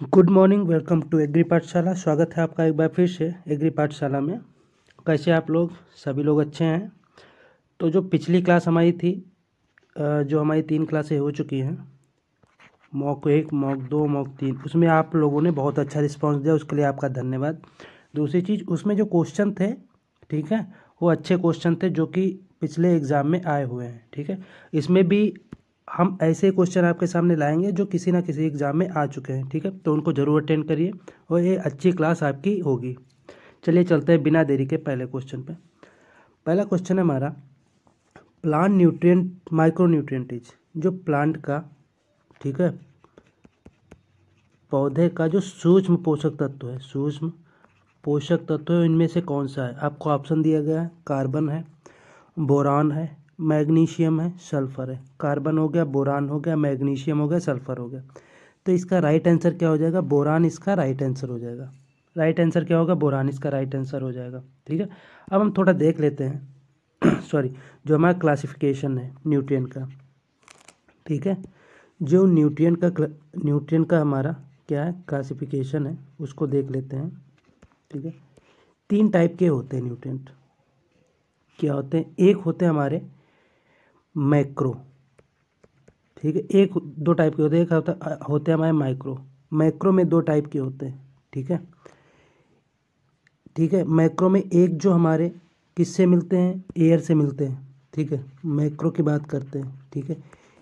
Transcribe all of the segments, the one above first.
Good morning, welcome to agri Pathshala. स्वागत है आपका एक बार फिर से एग्री पाठशाला में। कैसे आप लोग? सभी लोग अच्छे हैं। तो जो पिछली क्लास हमारी थी, जो हमारी 3 क्लासें हो चुकी हैं, मॉक 1, मॉक 2, मॉक 3, उसमें आप लोगों ने बहुत अच्छा रिस्पांस दिया, उसके लिए आपका धन्यवाद। दूसरी चीज़, उसमें जो क्वेश्चन थे, ठीक है, वो अच्छे क्वेश्चन थे जो कि पिछले एग्ज़ाम में आए हुए हैं। ठीक है, इसमें भी हम ऐसे क्वेश्चन आपके सामने लाएंगे जो किसी ना किसी एग्ज़ाम में आ चुके हैं। ठीक है, तो उनको ज़रूर अटेंड करिए और ये अच्छी क्लास आपकी होगी। चलिए चलते हैं बिना देरी के पहले क्वेश्चन पे। पहला क्वेश्चन है हमारा, plant nutrient micro nutrient is, जो प्लांट का, ठीक है, पौधे का जो सूक्ष्म पोषक तत्व है, सूक्ष्म पोषक तत्व है, इनमें से कौन सा है? आपको ऑप्शन दिया गया है, कार्बन है, बोरान है, मैग्नीशियम है, सल्फर है। कार्बन हो गया, बोरान हो गया, मैग्नीशियम हो गया, सल्फर हो गया। तो इसका राइट आंसर क्या हो जाएगा? बोरान इसका राइट आंसर हो जाएगा। राइट आंसर क्या होगा? बोरान इसका राइट आंसर हो जाएगा। ठीक है, अब हम थोड़ा देख लेते हैं सॉरी, जो हमारा क्लासिफिकेशन है न्यूट्रिएंट का। ठीक है, जो न्यूट्रिएंट का हमारा क्या है, क्लासिफिकेशन है, उसको देख लेते हैं। ठीक है, 3 टाइप के होते हैं न्यूट्रिएंट। क्या होते हैं? एक होते हैं हमारे मैक्रो, ठीक है, एक 2 टाइप के होते हैं। एक होते हैं हमारे माइक्रो। मैक्रो में 2 टाइप के होते हैं। ठीक है, ठीक है, मैक्रो में एक जो हमारे किससे मिलते हैं? एयर से मिलते हैं। ठीक है, मैक्रो की बात करते हैं। ठीक है,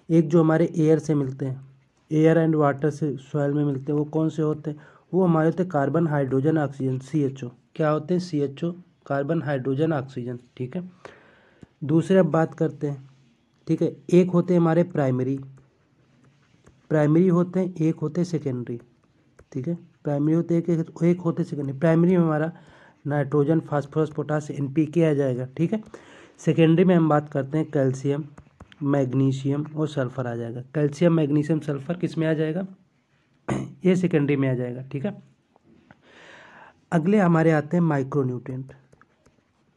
एक जो हमारे एयर से मिलते हैं, एयर एंड वाटर से सॉइल में मिलते हैं, वो कौन से होते हैं? वो हमारे होते हैं कार्बन, हाइड्रोजन, ऑक्सीजन, CHO। क्या होते हैं? CHO, carbon, hydrogen, oxygen. ठीक है, दूसरे अब बात करते हैं। ठीक है, एक होते हैं हमारे प्राइमरी होते हैं, एक होते हैं सेकेंडरी। ठीक है, प्राइमरी होते हैं, एक होते हैं सेकेंडरी। प्राइमरी में हमारा नाइट्रोजन, फास्फोरस, पोटास, NPK आ जाएगा। ठीक है, सेकेंडरी में हम बात करते हैं कैल्शियम, मैग्नीशियम और सल्फर आ जाएगा। कैल्शियम, मैग्नीशियम, सल्फर किस में आ जाएगा? ये सेकेंडरी में आ जाएगा। ठीक है, अगले हमारे आते हैं माइक्रो न्यूट्रिएंट।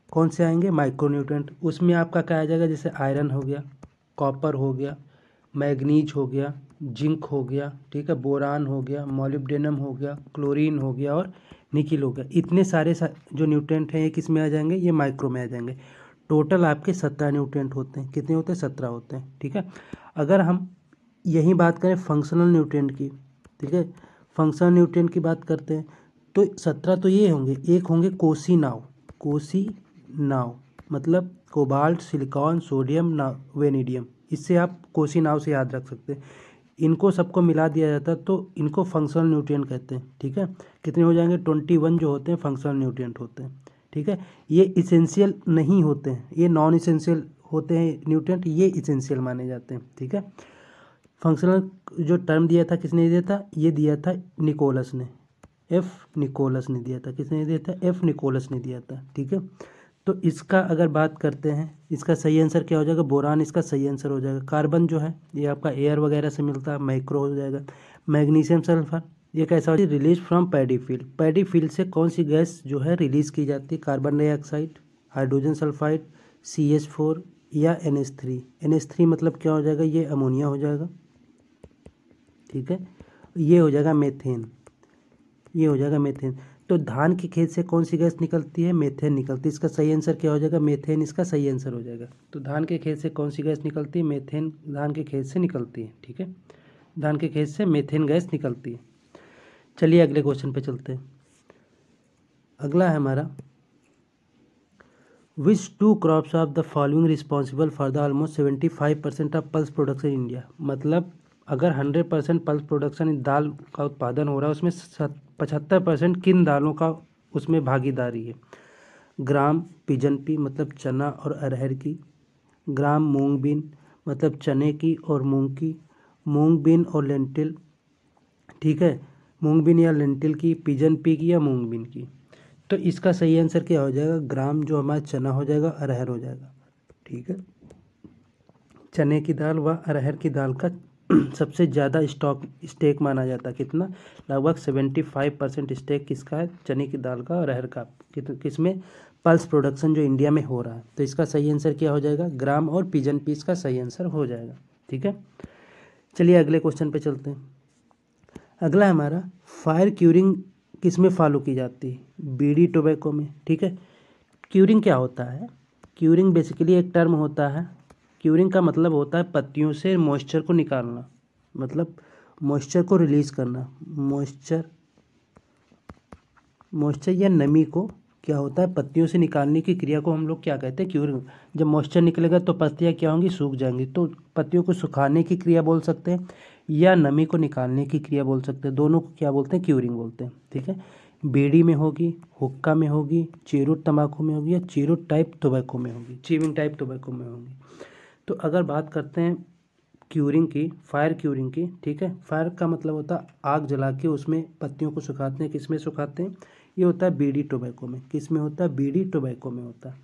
कौन से आएंगे? Micro nutrient. उसमें आपका क्या आ जाएगा? जैसे आयरन हो गया, कॉपर हो गया, मैग्नीज हो गया, जिंक हो गया, ठीक है, बोरान हो गया, मॉलिब्डेनम हो गया, क्लोरीन हो गया और निकिल हो गया। इतने सारे जो न्यूट्रिएंट हैं ये किस में आ जाएंगे? ये माइक्रो में आ जाएंगे। टोटल आपके 17 न्यूट्रिएंट होते हैं। कितने होते हैं? 17 होते हैं। ठीक है, अगर हम यही बात करें फंक्शनल न्यूट्रिएंट की, ठीक है, फंक्शनल न्यूट्रिएंट की बात करते हैं तो 17 तो ये होंगे। एक होंगे कोसी नाव, मतलब कोबाल्ट, सिलिकॉन, सोडियम, वेनेडियम। इससे आप कोसी नाव से याद रख सकते हैं। इनको सबको मिला दिया जाता है तो इनको फंक्शनल न्यूट्रिएंट कहते हैं। ठीक है, कितने हो जाएंगे? 21 जो होते हैं फंक्शनल न्यूट्रिएंट होते हैं। ठीक है, ये इसेंशियल नहीं होते हैं, ये नॉन इसेंशियल होते हैं न्यूट्रिएंट, ये इसेंशियल माने जाते हैं। ठीक है, फंक्शनल जो टर्म दिया था किसने दिया था? ये दिया था निकोलस ने, निकोलस ने दिया था। किसने दिया था? निकोलस ने दिया था। ठीक है, तो इसका अगर बात करते हैं, इसका सही आंसर क्या हो जाएगा? बोरान इसका सही आंसर हो जाएगा। कार्बन जो है ये आपका एयर वगैरह से मिलता है, माइक्रो हो जाएगा। मैग्नीशियम सल्फर ये कैसा हो? Release from paddy field. Paddy field से कौन सी गैस जो है रिलीज की जाती है? Carbon dioxide, hydrogen sulphide, CH4 या NH3। NH3 मतलब क्या हो जाएगा? ये अमोनिया हो जाएगा। ठीक है, ये हो जाएगा मेथेन, ये हो जाएगा मेथेन। तो धान के खेत से कौन सी गैस निकलती है? मेथेन निकलती है। इसका सही आंसर क्या हो जाएगा? मेथेन इसका सही आंसर हो जाएगा। तो धान के खेत से कौन सी गैस निकलती है? मेथेन धान के खेत से निकलती है। ठीक है, धान के खेत से मेथेन गैस निकलती है। चलिए अगले क्वेश्चन पे चलते हैं। अगला है हमारा, विच 2 crops of the following responsible for the almost 75% of pulse production in India. मतलब अगर 100% पल्स प्रोडक्शन दाल का उत्पादन हो रहा है, उसमें 75% किन दालों का उसमें भागीदारी है? ग्राम पिजन पी मतलब चना और अरहर की, ग्राम मूंग बीन मतलब चने की और मूंग की, मूंग बीन और लेंटिल, ठीक है, मूंग बीन या लेंटिल की, पिजन पी की या मूंग बीन की। तो इसका सही आंसर क्या हो जाएगा? ग्राम जो हमारा चना हो जाएगा, अरहर हो जाएगा। ठीक है, चने की दाल व अरहर की दाल का सबसे ज़्यादा स्टेक माना जाता है। कितना? लगभग 75% स्टेक किसका है? चने की दाल का और अरहर का। किसमें? पल्स प्रोडक्शन जो इंडिया में हो रहा है। तो इसका सही आंसर क्या हो जाएगा? ग्राम और पिजन पीस का सही आंसर हो जाएगा। ठीक है, चलिए अगले क्वेश्चन पे चलते हैं। अगला हमारा, फायर क्यूरिंग किस में फॉलो की जाती है? बीड़ी टोबैको में, ठीक है। क्यूरिंग क्या होता है? क्यूरिंग बेसिकली एक टर्म होता है। क्यूरिंग का मतलब होता है पत्तियों से मॉइस्चर को निकालना, मतलब मॉइस्चर को रिलीज करना। मॉइस्चर या नमी को क्या होता है पत्तियों से निकालने की क्रिया को हम लोग क्या कहते हैं? क्यूरिंग। जब मॉइस्चर निकलेगा तो पत्तियां क्या होंगी? सूख जाएंगी। तो पत्तियों को सुखाने की क्रिया बोल सकते हैं या नमी को निकालने की क्रिया बोल सकते हैं। दोनों को क्या बोलते हैं? क्यूरिंग बोलते हैं, ठीक है। बीड़ी में होगी, हुक्का में होगी, चेरुट तंबाकू में होगी या चेरुट टाइप टोबैको में होगी, च्यूइंग टाइप टोबैको में होगी। तो अगर बात करते हैं क्यूरिंग की, फायर क्यूरिंग की, ठीक है। फायर का मतलब होता है आग जला के उसमें पत्तियों को सुखाते हैं। किस में सुखाते हैं? ये होता है बीड़ी टोबैको में। किस में होता है? बीड़ी टोबैको में होता है।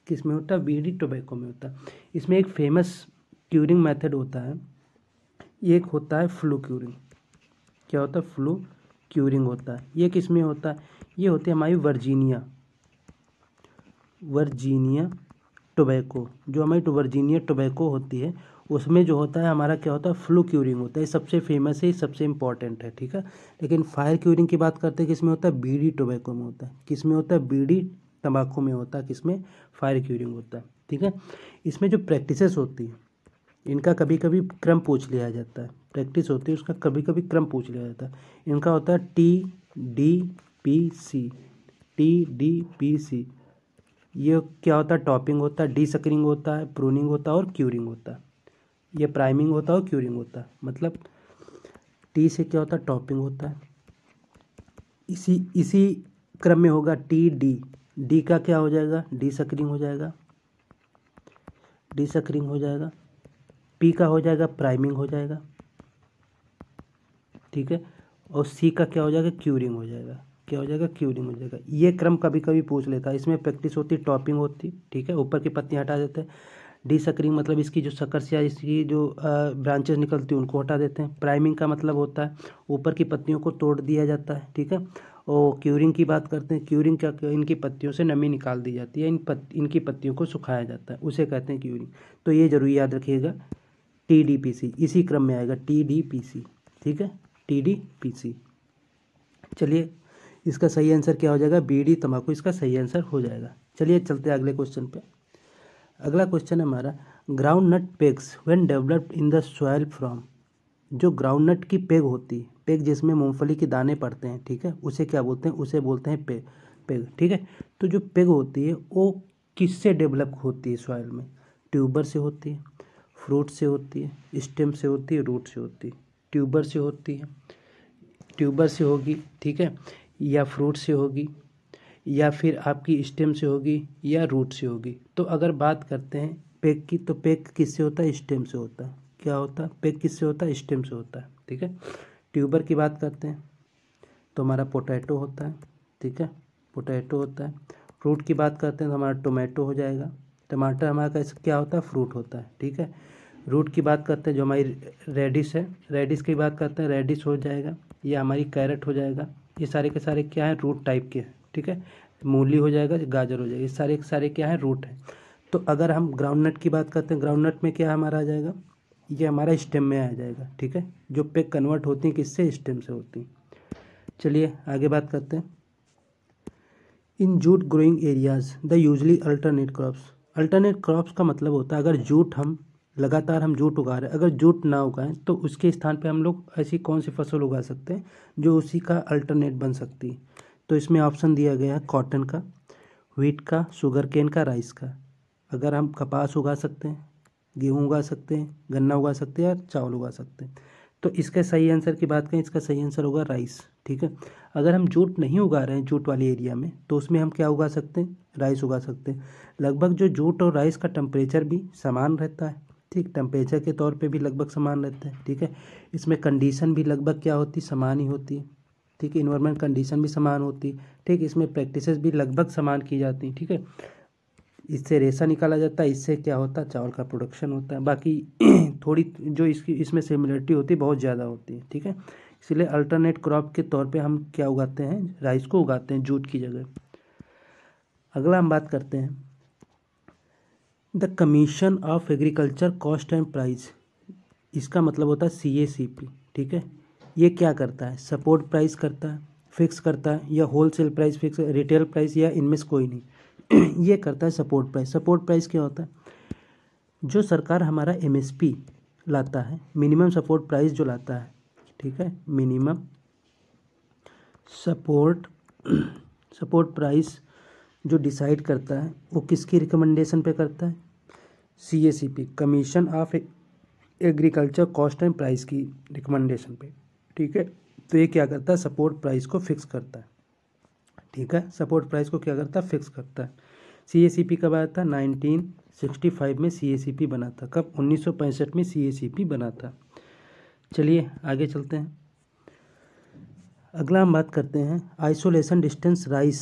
किस में होता है? बीड़ी टोबैको में होता है। इसमें एक फेमस क्यूरिंग मेथड होता है, एक होता है फ्लू क्यूरिंग। क्या होता है? फ्लू क्यूरिंग होता है। ये किस में होता है? ये होती है हमारी वर्जीनिया टोबैको। जो हमारी वर्जीनिया टोबैको होती है उसमें जो होता है हमारा क्या होता है? फ्लू क्यूरिंग होता है। ये सबसे फेमस है, सबसे इंपॉर्टेंट है, ठीक है। लेकिन फायर क्यूरिंग की बात करते हैं किस में होता है? बीड़ी टोबैको में होता है। किस में होता है? बीड़ी तंबाकू में होता है। किसमें? फायर क्यूरिंग होता है, ठीक है। इसमें जो प्रैक्टिसेस होती है इनका कभी कभी क्रम पूछ लिया जाता है। प्रैक्टिस होती है उसका कभी कभी क्रम पूछ लिया जाता है। इनका होता है TDPC। TDPC ये क्या होता है? टॉपिंग होता है, डीसकरिंग होता है, प्रूनिंग होता है और क्यूरिंग होता है। ये प्राइमिंग होता है और क्यूरिंग होता है। मतलब टी से क्या होता है? टॉपिंग होता है। इसी क्रम में होगा TD। डी का क्या हो जाएगा? डीसकरिंग हो जाएगा, डीसकरिंग हो जाएगा। पी का हो जाएगा प्राइमिंग हो जाएगा, ठीक है। और सी का क्या हो जाएगा? क्यूरिंग हो जाएगा। क्या हो जाएगा? क्यूरिंग हो जाएगा। ये क्रम कभी कभी पूछ लेता है। इसमें प्रैक्टिस होती है, टॉपिंग होती, ठीक है, ऊपर की पत्तियां हटा देते हैं। डीसकरिंग मतलब इसकी जो शक्कर से या इसकी जो ब्रांचेस निकलती हैं उनको हटा देते हैं। प्राइमिंग का मतलब होता है ऊपर की पत्तियों को तोड़ दिया जाता है, ठीक है। और क्यूरिंग की बात करते हैं, क्यूरिंग क्या? इनकी पत्तियों से नमी निकाल दी जाती है, इनकी पत्तियों को सुखाया जाता है, उसे कहते हैं क्यूरिंग। तो ये जरूर याद रखिएगा, TDPC इसी क्रम में आएगा, TDPC, ठीक है, TDPC। चलिए इसका सही आंसर क्या हो जाएगा? बीड़ी तंबाकू इसका सही आंसर हो जाएगा। चलिए चलते हैं अगले क्वेश्चन पे। अगला क्वेश्चन है हमारा, groundnut pegs when developed in the soil from. जो ग्राउंड नट की पेग होती है, पेग जिसमें मूंगफली के दाने पड़ते हैं, ठीक है, उसे क्या बोलते हैं? उसे बोलते हैं पेग, ठीक है। तो जो पेग होती है वो किससे डेवलप होती है सॉइल में? ट्यूबर से होती है, फ्रूट से होती है, स्टेम से होती है, रूट से होती है। ट्यूबर से होती है, ट्यूबर से होगी, ठीक है, या फ्रूट से होगी, या फिर आपकी स्टेम से होगी, या रूट से होगी। तो अगर बात करते हैं पेग की, तो पेग किससे होता है? स्टेम से होता है। क्या होता है? पेग किससे होता है? स्टेम से होता है, ठीक है। ट्यूबर की बात करते हैं तो हमारा पोटैटो होता है, ठीक है, पोटैटो होता है। फ्रूट की बात करते हैं तो हमारा टोमेटो हो जाएगा। टमाटर हमारा कैसे क्या होता है? फ्रूट होता है, ठीक है। रूट की बात करते हैं जो हमारी रेडिश है, रेडिश की बात करते हैं, रेडिश हो जाएगा, या हमारी कैरेट हो जाएगा। ये सारे के सारे क्या है? रूट टाइप के, ठीक है। मूली हो जाएगा, गाजर हो जाएगा, ये सारे के सारे क्या है? रूट है। तो अगर हम ग्राउंड नट की बात करते हैं, ग्राउंड नट में क्या हमारा आ जाएगा? ये हमारा स्टेम में आ जाएगा, ठीक है। जो पे कन्वर्ट होती हैं किससे? स्टेम से होती हैं। चलिए आगे बात करते हैं। इन jute growing areas the usually alternate crops. Alternate crops का मतलब होता है अगर जूट हम लगातार हम जूट उगा रहे हैं, अगर जूट ना उगाएं तो उसके स्थान पे हम लोग ऐसी कौन सी फसल उगा सकते हैं जो उसी का अल्टरनेट बन सकती है? तो इसमें ऑप्शन दिया गया है कॉटन का, व्हीट का, शुगर केन का, राइस का। अगर हम कपास उगा सकते हैं, गेहूँ उगा सकते हैं, गन्ना उगा सकते हैं और चावल उगा सकते हैं। तो इसका सही आंसर की बात करें, इसका सही आंसर होगा राइस, ठीक है। अगर हम जूट नहीं उगा रहे हैं जूट वाले एरिया में, तो उसमें हम क्या उगा सकते हैं? राइस उगा सकते हैं। लगभग जो जूट और राइस का टेम्परेचर भी समान रहता है, ठीक, टेम्परेचर के तौर पे भी लगभग समान रहता है, ठीक है। इसमें कंडीशन भी लगभग क्या होती? समान ही होती है, ठीक है। इन्वायरमेंट कंडीशन भी समान होती है, ठीक। इसमें प्रैक्टिसेस भी लगभग समान की जाती हैं, ठीक है। इससे रेशा निकाला जाता है, इससे क्या होता है? चावल का प्रोडक्शन होता है। बाकी थोड़ी जो इसमें सिमिलरिटी होती है बहुत ज़्यादा होती है, ठीक है। इसलिए अल्टरनेट क्रॉप के तौर पे हम क्या उगाते हैं? राइस को उगाते हैं जूट की जगह। अगला हम बात करते हैं the commission of agriculture cost and price. इसका मतलब होता है CACP, ठीक है। ये क्या करता है, सपोर्ट प्राइस करता है, फिक्स करता है, या wholesale price fix, retail price, या इनमें से कोई नहीं। ये करता है सपोर्ट प्राइस। सपोर्ट प्राइस क्या होता है, जो सरकार हमारा एमएसपी लाता है, मिनिमम सपोर्ट प्राइस जो लाता है, ठीक है, मिनिमम सपोर्ट प्राइस जो डिसाइड करता है वो किसकी रिकमेंडेशन पे करता है, CACP, commission of agriculture cost and price की रिकमेंडेशन पे, ठीक है। तो ये क्या करता है, सपोर्ट प्राइस को फिक्स करता है, ठीक है, सपोर्ट प्राइस को क्या करता है, फिक्स करता है। CACP कब आया था, 1965 में CACP बना था। कब, 1965 में CACP बना था। चलिए आगे चलते हैं। अगला हम बात करते हैं isolation distance rice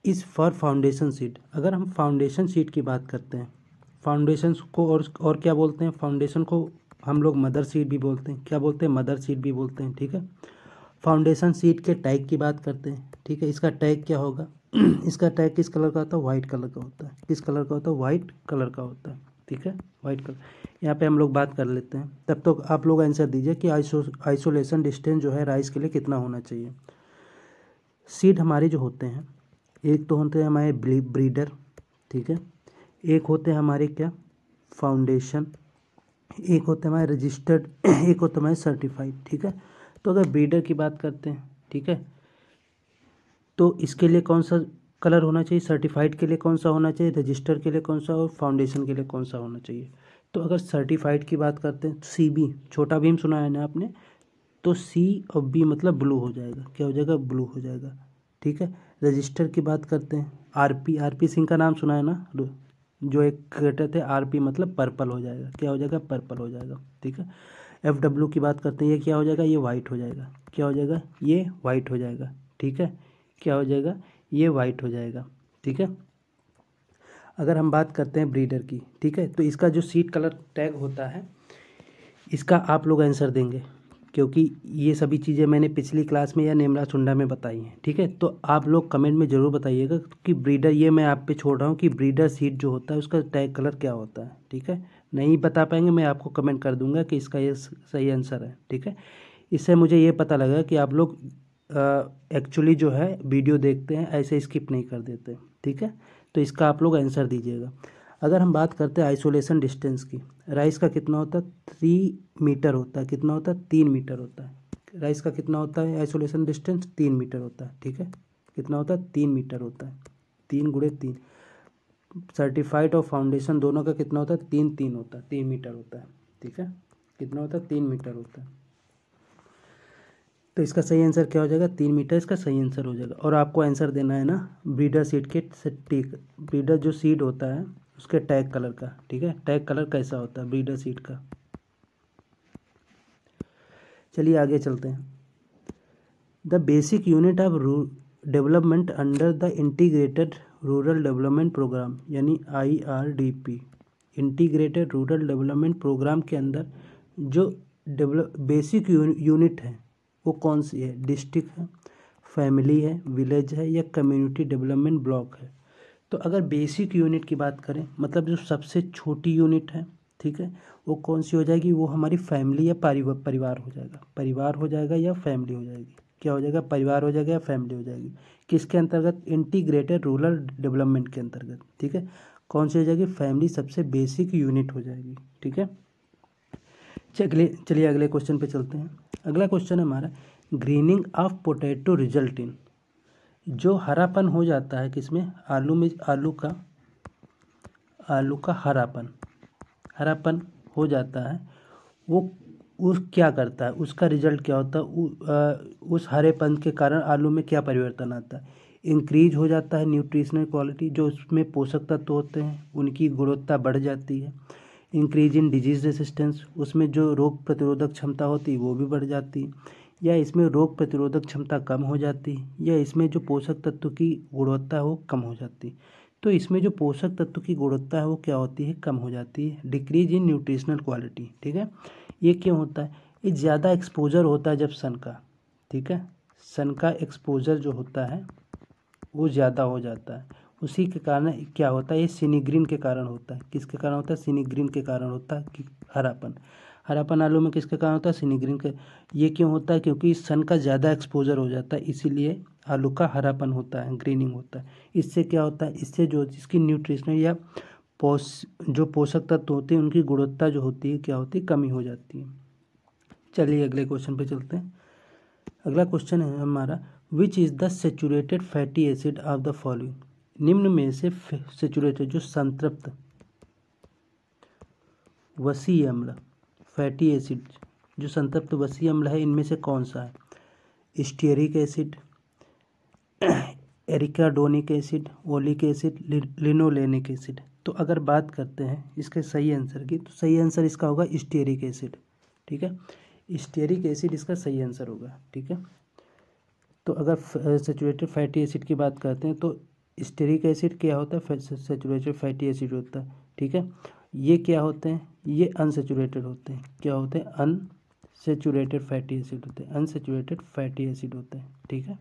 is for foundation seed. अगर हम फाउंडेशन सीड की बात करते हैं, फाउंडेशन को और क्या बोलते हैं, फाउंडेशन को हम लोग मदर सीड भी बोलते हैं। क्या बोलते हैं, मदर सीड भी बोलते हैं, ठीक है। फाउंडेशन सीड के टैग की बात करते हैं, ठीक है। इसका टैग क्या होगा, इसका टैग किस कलर का होता है, वाइट कलर का होता है। किस कलर का होता है, वाइट कलर का होता है, ठीक है, वाइट कलर। यहाँ पे हम लोग बात कर लेते हैं, तब तो आप लोग आंसर दीजिए कि आइसोलेशन डिस्टेंस जो है राइस के लिए कितना होना चाहिए। सीड हमारे जो होते हैं, एक तो होते हैं हमारे ब्रीडर, ठीक है, एक होते हैं हमारे क्या, फाउंडेशन, एक होते हैं हमारे रजिस्टर्ड, एक होते हैं हमारे सर्टिफाइड, ठीक है। तो अगर ब्रीडर की बात करते हैं, ठीक है, तो इसके लिए कौन सा कलर होना चाहिए, सर्टिफाइड के लिए कौन सा होना चाहिए, रजिस्टर के लिए कौन सा, और फाउंडेशन के लिए कौन सा होना चाहिए। तो अगर सर्टिफाइड की बात करते हैं तो CB, छोटा भीम सुना है ना आपने, तो C और B मतलब ब्लू हो जाएगा, क्या हो जाएगा, ब्लू हो जाएगा, ठीक है। रजिस्टर की बात करते हैं, RP सिंह का नाम सुना है ना, जो एक क्रिकेटर थे, RP मतलब पर्पल हो जाएगा, क्या हो जाएगा, पर्पल हो जाएगा, ठीक है। FW की बात करते हैं, ये क्या हो जाएगा, ये वाइट हो जाएगा, क्या हो जाएगा, ये वाइट हो जाएगा, ठीक है, क्या हो जाएगा, ये वाइट हो जाएगा, ठीक है। अगर हम बात करते हैं ब्रीडर की, ठीक है, तो इसका जो सीड कलर टैग होता है, इसका आप लोग आंसर देंगे, क्योंकि ये सभी चीज़ें मैंने पिछली क्लास में या नेमरा चुंडा में बताई हैं, ठीक है। तो आप लोग कमेंट में ज़रूर बताइएगा कि ब्रीडर, ये मैं आप पे छोड़ रहा हूँ कि ब्रीडर सीड जो होता है उसका टैग कलर क्या होता है, ठीक है। नहीं बता पाएंगे, मैं आपको कमेंट कर दूंगा कि इसका ये सही आंसर है, ठीक है। इससे मुझे ये पता लगा कि आप लोग एक्चुअली जो है वीडियो देखते हैं, ऐसे स्किप नहीं कर देते, ठीक है। तो इसका आप लोग आंसर दीजिएगा। अगर हम बात करते हैं आइसोलेशन डिस्टेंस की, राइस का कितना होता है, 3 मीटर होता है। कितना होता है, 3 मीटर होता है। राइस का कितना होता है आइसोलेशन डिस्टेंस, 3 मीटर होता है, ठीक है। कितना होता है, 3 मीटर होता है, 3 गुणे 3। सर्टिफाइड और फाउंडेशन दोनों का कितना होता है, 3 होता है, 3 मीटर होता है, ठीक है। कितना होता है, 3 मीटर होता है। तो इसका सही आंसर क्या हो जाएगा, 3 मीटर इसका सही आंसर हो जाएगा। और आपको आंसर देना है ना ब्रीडर सीड के ठीक, ब्रीडर जो सीड होता है उसके टैग कलर का, ठीक है। टैग कलर कैसा होता है ब्रीडर सीड का। चलिए आगे चलते हैं। The basic unit of development under the integrated rural development programme, यानी IRDP, integrated rural development programme के अंदर जो बेसिक यूनिट है वो कौन सी है, डिस्ट्रिक्ट है, फैमिली है, विलेज है, या कम्युनिटी डेवलपमेंट ब्लॉक है। तो अगर बेसिक यूनिट की बात करें, मतलब जो सबसे छोटी यूनिट है, ठीक है, वो कौन सी हो जाएगी, वो हमारी फैमिली या परिवार हो जाएगा, परिवार हो जाएगा या फैमिली हो जाएगी। क्या हो जाएगा, परिवार हो जाएगा या फैमिली हो जाएगी। किसके अंतर्गत, इंटीग्रेटेड रूरल डेवलपमेंट के अंतर्गत, ठीक है। कौन सी हो जाएगी, फैमिली सबसे बेसिक यूनिट हो जाएगी, ठीक है। चलिए अगले क्वेश्चन पे चलते हैं। अगला क्वेश्चन है हमारा, grinning of potato result in, जो हरापन हो जाता है किसमें, आलू में, आलू का हरापन हो जाता है, वो उस क्या करता है, उसका रिजल्ट क्या होता है, उस हरेपन के कारण आलू में क्या परिवर्तन आता है। इंक्रीज हो जाता है न्यूट्रिशनल क्वालिटी, जो उसमें पोषक तत्व होते हैं उनकी गुणवत्ता बढ़ जाती है। इंक्रीज इन डिजीज रेसिस्टेंस, उसमें जो रोग प्रतिरोधक क्षमता होती है वो भी बढ़ जाती है, या इसमें रोग प्रतिरोधक क्षमता कम हो जाती है, या इसमें जो पोषक तत्व की गुणवत्ता है वो कम हो जाती है। तो इसमें जो पोषक तत्व की गुणवत्ता है वो क्या होती है, कम हो जाती है। डिक्रीज इन न्यूट्रिशनल क्वालिटी, ठीक है। ये क्यों होता है, ये ज़्यादा एक्सपोजर होता है जब सन का, ठीक है, सन का एक्सपोजर जो होता है वो ज़्यादा हो जाता है, उसी के कारण क्या होता है, ये सिनीग्रीन के कारण होता है। किसके कारण होता है, सिनीग्रीन के कारण होता है कि हरापन आलू में किसके कारण होता है? सिनिग्रीन का। ये क्यों होता है? क्योंकि सन का ज़्यादा एक्सपोजर हो जाता है, इसीलिए आलू का हरापन होता है, ग्रीनिंग होता है। इससे क्या होता है? इससे जो जिसकी न्यूट्रिशनल या जो पोषक तत्व होते हैं उनकी गुणवत्ता जो होती है क्या होती है? कमी हो जाती है। चलिए अगले क्वेश्चन पे चलते हैं। अगला क्वेश्चन है हमारा, which is the saturated fatty acid of the following. निम्न में से सेचुरेटेड जो संतृप्त वसीय अम्ल फैटी एसिड जो संतृप्त वसीय अम्ल है इनमें से कौन सा है? Stearic acid, arachidonic acid, oleic acid, linolenic acid. तो अगर बात करते हैं इसके सही आंसर की, तो सही आंसर इसका होगा स्टीयरिक एसिड। ठीक है, स्टीयरिक एसिड इसका सही आंसर होगा। ठीक है, तो अगर सेचुरेटेड फैटी एसिड की बात करते हैं तो स्टीयरिक एसिड क्या होता है? सेचुरेटेड फैटी एसिड होता है। ठीक है, ये क्या होते हैं? ये अनसेचुरेटेड होते हैं। क्या होते हैं? अनसेचुरेटेड फैटी एसिड होते हैं। अनसेचुरेटेड फैटी एसिड होते हैं। ठीक है,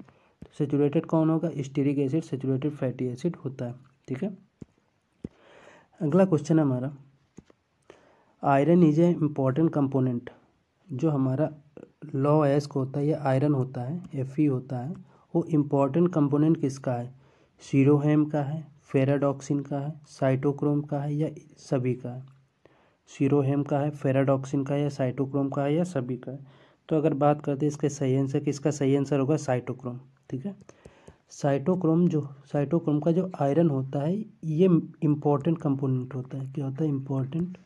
सेचुरेटेड कौन होगा? Stearic acid saturated fatty acid होता है। ठीक है, अगला क्वेश्चन है हमारा, iron is a important component. जो हमारा लॉ एस्क होता है या आयरन होता है, Fe होता है, वो इम्पॉर्टेंट कंपोनेंट किसका है? सीरोहेम का है, फेराडॉक्सिन का है, साइटोक्रोम का है या सभी का है? सीरोहेम का है, फेराडॉक्सिन का है या साइटोक्रोम का है या सभी का है? तो अगर बात करते हैं इसके सही आंसर की, इसका सही आंसर होगा साइटोक्रोम। ठीक है, साइटोक्रोम का जो आयरन होता है ये इम्पॉर्टेंट कंपोनेंट होता है। क्या होता है? इम्पॉर्टेंट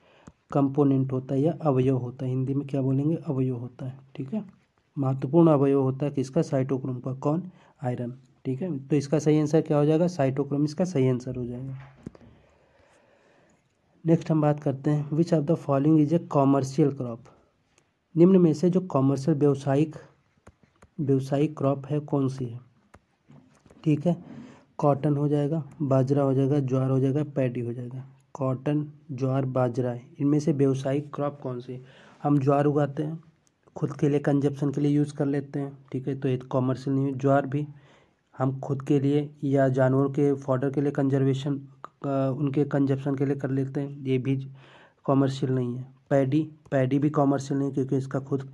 कंपोनेंट होता है या अवयव होता है। हिंदी में क्या बोलेंगे? अवयव होता है। ठीक है, महत्वपूर्ण अवयव होता है किसका? साइटोक्रोम का। कौन? आयरन। ठीक है, तो इसका सही आंसर क्या हो जाएगा? साइटोक्रोम इसका सही आंसर हो जाएगा। नेक्स्ट हम बात करते हैं, which of the following is a commercial crop. निम्न में से जो कॉमर्शियल व्यावसायिक क्रॉप है कौन सी है? ठीक है, कॉटन हो जाएगा, बाजरा हो जाएगा, ज्वार हो जाएगा, पैडी हो जाएगा। कॉटन, ज्वार, बाजरा, इनमें से व्यावसायिक क्रॉप कौन सी? हम ज्वार उगाते हैं, खुद के लिए कंजप्शन के लिए यूज़ कर लेते हैं। ठीक है, तो ये कॉमर्शियल नहीं है। ज्वार भी हम खुद के लिए या जानवरों के फॉडर के लिए कंजर्वेशन उनके कंजप्शन के लिए कर लेते हैं, ये भी कॉमर्शियल नहीं है। पैडी भी कॉमर्शियल नहीं, क्योंकि इसका खुद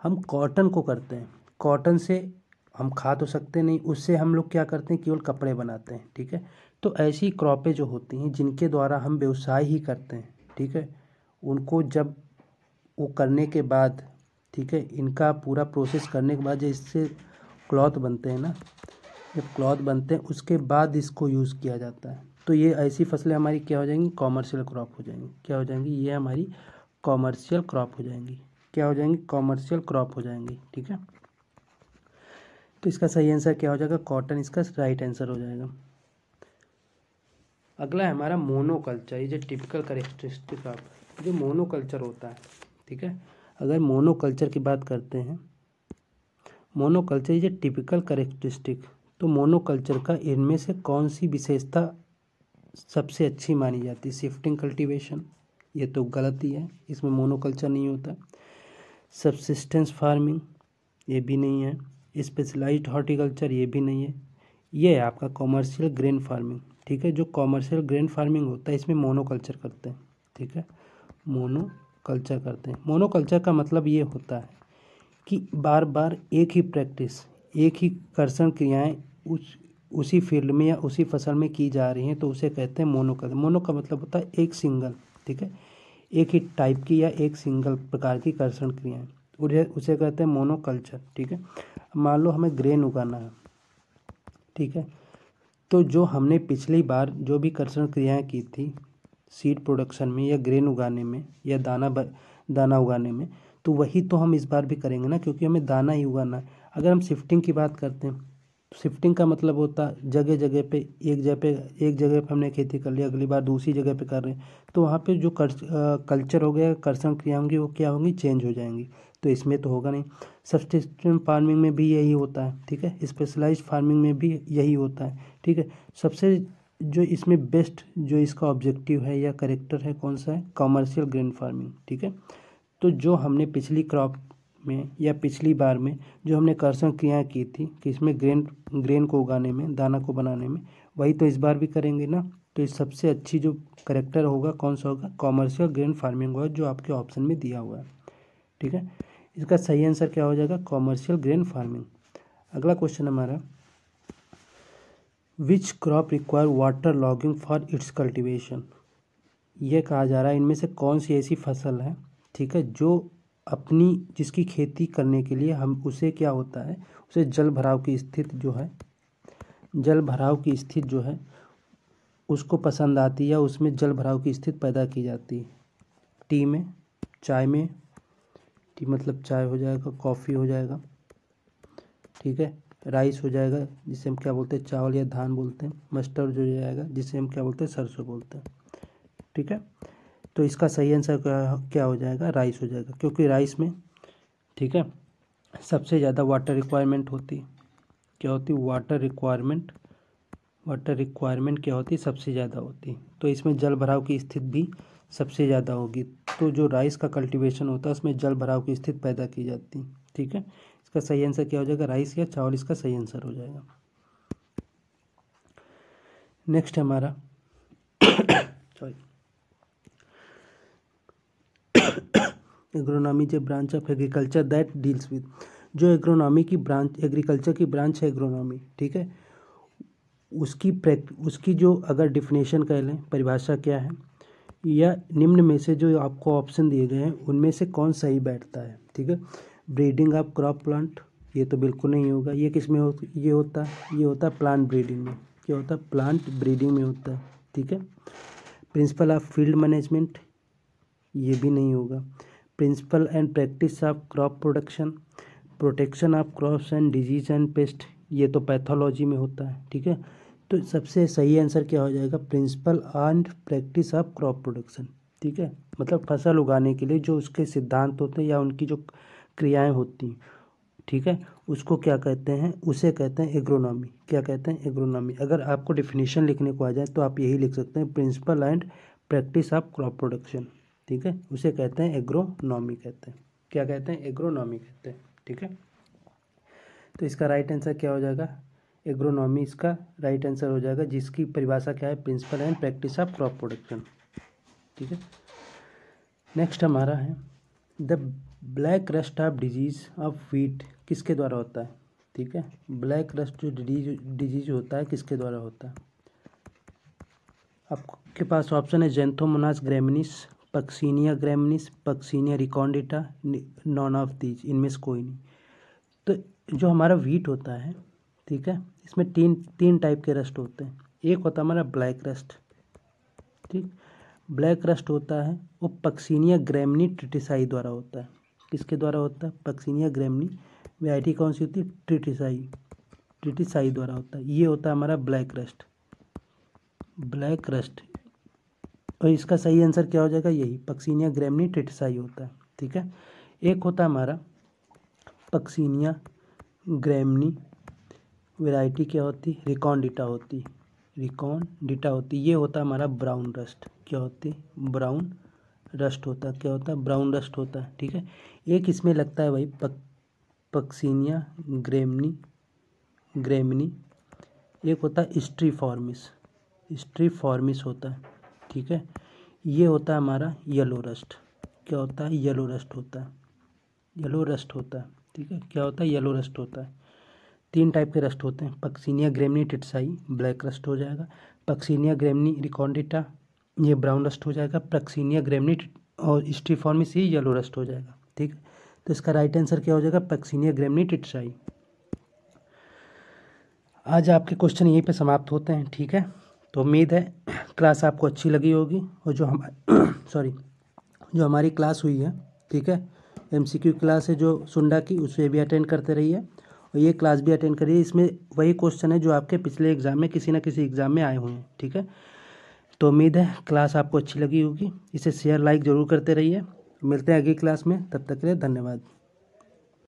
हम कॉटन को करते हैं। कॉटन से हम खा तो सकते नहीं, उससे हम लोग क्या करते हैं? केवल कपड़े बनाते हैं। ठीक है, तो ऐसी क्रॉपें जो होती हैं जिनके द्वारा हम व्यवसाय ही करते हैं, ठीक है, उनको जब वो करने के बाद, ठीक है, इनका पूरा प्रोसेस करने के बाद जो इससे क्लॉथ बनते हैं ना, जब क्लॉथ बनते हैं उसके बाद इसको यूज़ किया जाता है। तो ये ऐसी फसलें हमारी क्या हो जाएंगी? कॉमर्शियल क्रॉप हो जाएंगी। क्या हो जाएंगी? ये हमारी कॉमर्शियल क्रॉप हो जाएंगी। क्या हो जाएंगी? कॉमर्शियल क्रॉप हो जाएंगी। ठीक है, तो इसका सही आंसर क्या हो जाएगा? कॉटन इसका राइट आंसर हो जाएगा। अगला है हमारा मोनोकल्चर। ये जो टिपिकल कैरेक्टरिस्टिक ऑफ जो मोनोकल्चर होता है। ठीक है, अगर मोनोकल्चर की बात करते हैं, monoculture is a typical characteristic, तो मोनोकल्चर का इनमें से कौन सी विशेषता सबसे अच्छी मानी जाती है? शिफ्टिंग कल्टीवेशन, ये तो गलत ही है, इसमें मोनोकल्चर नहीं होता। सबसिस्टेंस फार्मिंग, ये भी नहीं है। स्पेशलाइज्ड हॉर्टिकल्चर, ये भी नहीं है। ये है आपका कॉमर्शियल ग्रेन फार्मिंग। ठीक है, जो कॉमर्शियल ग्रेन फार्मिंग होता है इसमें मोनोकल्चर करते हैं। ठीक है, मोनोकल्चर करते हैं। मोनोकल्चर का मतलब ये होता है कि बार बार एक ही प्रैक्टिस, एक ही कर्षण क्रियाएं उसी फील्ड में या उसी फसल में की जा रही हैं, तो उसे कहते हैं मोनोकल्चर। मोनो का मतलब होता है एक सिंगल, ठीक है, एक ही टाइप की या एक सिंगल प्रकार की कर्षण क्रियाएं, उसे कहते हैं मोनोकल्चर। ठीक है, मान लो हमें ग्रेन उगाना है, ठीक है, तो जो हमने पिछली बार जो भी कर्षण क्रियाएं की थी सीड प्रोडक्शन में या ग्रेन उगाने में या दाना उगाने में, तो वही तो हम इस बार भी करेंगे ना, क्योंकि हमें दाना ही उगाना है। अगर हम शिफ्टिंग की बात करते हैं, शिफ्टिंग का मतलब होता है जगह जगह पे एक जगह पे हमने खेती कर लिया, अगली बार दूसरी जगह पे कर रहे हैं, तो वहाँ पे जो कल्चर हो गया, कर्षण क्रिया होंगी, वो क्या होंगी? चेंज हो जाएंगी। तो इसमें तो होगा नहीं। सब्सिस्टेंस फार्मिंग में भी यही होता है। ठीक है, स्पेशलाइज्ड फार्मिंग में भी यही होता है। ठीक है, सबसे जो इसमें बेस्ट जो इसका ऑब्जेक्टिव है या करेक्टर है कौन सा है? Commercial grain farming. ठीक है, तो जो हमने पिछली क्रॉप में या पिछली बार में जो हमने कर्षण क्रियाएं की थी कि इसमें ग्रेन को उगाने में, दाना को बनाने में, वही तो इस बार भी करेंगे ना। तो इस सबसे अच्छी जो करेक्टर होगा कौन सा होगा, कॉमर्शियल ग्रेन फार्मिंग होगा, जो आपके ऑप्शन में दिया हुआ है। ठीक है, इसका सही आंसर क्या हो जाएगा, कॉमर्शियल ग्रेन फार्मिंग। अगला क्वेश्चन हमारा, which crop require water logging for its cultivation. ये कहा जा रहा है इनमें से कौन सी ऐसी फसल है, ठीक है, जो अपनी जिसकी खेती करने के लिए हम उसे क्या होता है, उसे जल भराव की स्थिति जो है, जल भराव की स्थिति जो है उसको पसंद आती है, या उसमें जल भराव की स्थिति पैदा की जाती है। टी में, चाय में, टी मतलब चाय हो जाएगा, कॉफ़ी हो जाएगा, ठीक है, राइस हो जाएगा जिसे हम क्या बोलते हैं, चावल या धान बोलते हैं, मस्टर्ड हो जाएगा जिसे हम क्या बोलते हैं, सरसों बोलते हैं। ठीक है, तो इसका सही आंसर क्या हो जाएगा, राइस हो जाएगा, क्योंकि राइस में, ठीक है, सबसे ज़्यादा वाटर रिक्वायरमेंट होती है। क्या होती है, वाटर रिक्वायरमेंट क्या होती है, सबसे ज़्यादा होती है। तो इसमें जल भराव की स्थिति भी सबसे ज़्यादा होगी। तो जो राइस का कल्टीवेशन होता है उसमें जल भराव की स्थिति पैदा की जाती है। ठीक है, इसका सही आंसर क्या हो जाएगा, राइस या चावल इसका सही आंसर हो जाएगा। नेक्स्ट हमारा सॉरी, एग्रोनॉमी जो branch of agriculture that deals with, जो एग्रोनॉमी की ब्रांच, एग्रीकल्चर की ब्रांच है एग्रोनॉमी, ठीक है, उसकी जो अगर डिफिनेशन कह लें, परिभाषा क्या है, या निम्न में से जो आपको ऑप्शन दिए गए हैं उनमें से कौन सही बैठता है। ठीक है, ब्रीडिंग ऑफ क्रॉप प्लांट, ये तो बिल्कुल नहीं होगा। ये किस में ये होता है प्लांट ब्रीडिंग में। क्या होता है, प्लांट ब्रीडिंग में होता है। ठीक है, प्रिंसिपल ऑफ फील्ड मैनेजमेंट, ये भी नहीं होगा। Principle and practice of crop production, protection of crops and disease and pest, ये तो पैथोलॉजी में होता है। ठीक है, तो सबसे सही आंसर क्या हो जाएगा, principle and practice of crop production. ठीक है, मतलब फसल उगाने के लिए जो उसके सिद्धांत होते हैं या उनकी जो क्रियाएं होती हैं, ठीक है, उसको क्या कहते हैं, उसे कहते हैं एग्रोनॉमी। क्या कहते हैं, एग्रोनॉमी। अगर आपको डिफिनीशन लिखने को आ जाए तो आप यही लिख सकते हैं, principle and practice of crop production. ठीक है, उसे कहते हैं एग्रोनॉमी कहते हैं। क्या कहते हैं, एग्रोनॉमी कहते हैं। ठीक है, तो इसका राइट आंसर क्या हो जाएगा, एग्रोनॉमी इसका राइट आंसर हो जाएगा, जिसकी परिभाषा क्या है, principle and practice of crop production. ठीक है, नेक्स्ट हमारा है, the black rust of disease of wheat किसके द्वारा होता है। ठीक है, ब्लैक रस्ट जो डिजीज होता है किसके द्वारा होता है। आपके पास ऑप्शन है Xanthomonas graminis, Puccinia graminis, Puccinia recondita, none of these, इनमें से कोई नहीं। तो जो हमारा व्हीट होता है, ठीक है, इसमें तीन टाइप के रस्ट होते हैं। एक होता है हमारा ब्लैक रस्ट। ठीक, ब्लैक रस्ट होता है वो पक्सिनिया ग्रैमिनी ट्रिटिसाई द्वारा होता है। किसके द्वारा होता है, पक्सिनिया ग्रैमिनी, वैरायटी कौन सी होती है, ट्रिटिसाई द्वारा होता है। ये होता है हमारा ब्लैक रस्ट। और इसका सही आंसर क्या हो जाएगा, यही पक्सिनिया ग्रैमिनी ट्रिटिसाई होता है। ठीक है, एक होता है हमारा पक्सिनिया ग्रैमिनी, वैरायटी क्या होती है, रिकॉन्डिटा होती, ये होता है हमारा ब्राउन रस्ट। क्या होती है, ब्राउन रस्ट होता है। क्या होता है, ब्राउन रस्ट होता है। ठीक है, एक इसमें लगता है भाई पक्सिनिया ग्रैमिनी, एक होता है स्ट्रीफॉर्मिस होता है। ठीक है, ये होता है हमारा येलो रस्ट। क्या होता है, येलो रस्ट होता है। ठीक है, क्या होता है, येलो रस्ट होता है। तीन टाइप के रस्ट होते हैं, Puccinia Gramineae tritici black rust हो जाएगा, पक्सिनिया ग्रैमिनी रिकॉन्डिटा ये ब्राउन रस्ट हो जाएगा, पक्सिनिया ग्रैमिनी और स्ट्रीफॉर्मिस ये येलो रस्ट हो जाएगा। ठीक है, तो इसका राइट आंसर क्या हो जाएगा, पक्सिनिया ग्रैमिनी ट्रिटिसाई। आज आपके क्वेश्चन यहीं पे समाप्त होते हैं। ठीक है, तो उम्मीद है क्लास आपको अच्छी लगी होगी, और जो हमारी क्लास हुई है, ठीक है, MCQ क्लास है जो सुंडा की, उसे भी अटेंड करते रहिए, और ये क्लास भी अटेंड करिए। इसमें वही क्वेश्चन है जो आपके पिछले एग्जाम में किसी न किसी एग्जाम में आए हुए हैं। ठीक है, तो उम्मीद है क्लास आपको अच्छी लगी होगी। इसे शेयर लाइक ज़रूर करते रहिए। मिलते हैं अगली क्लास में, तब तक के लिए धन्यवाद।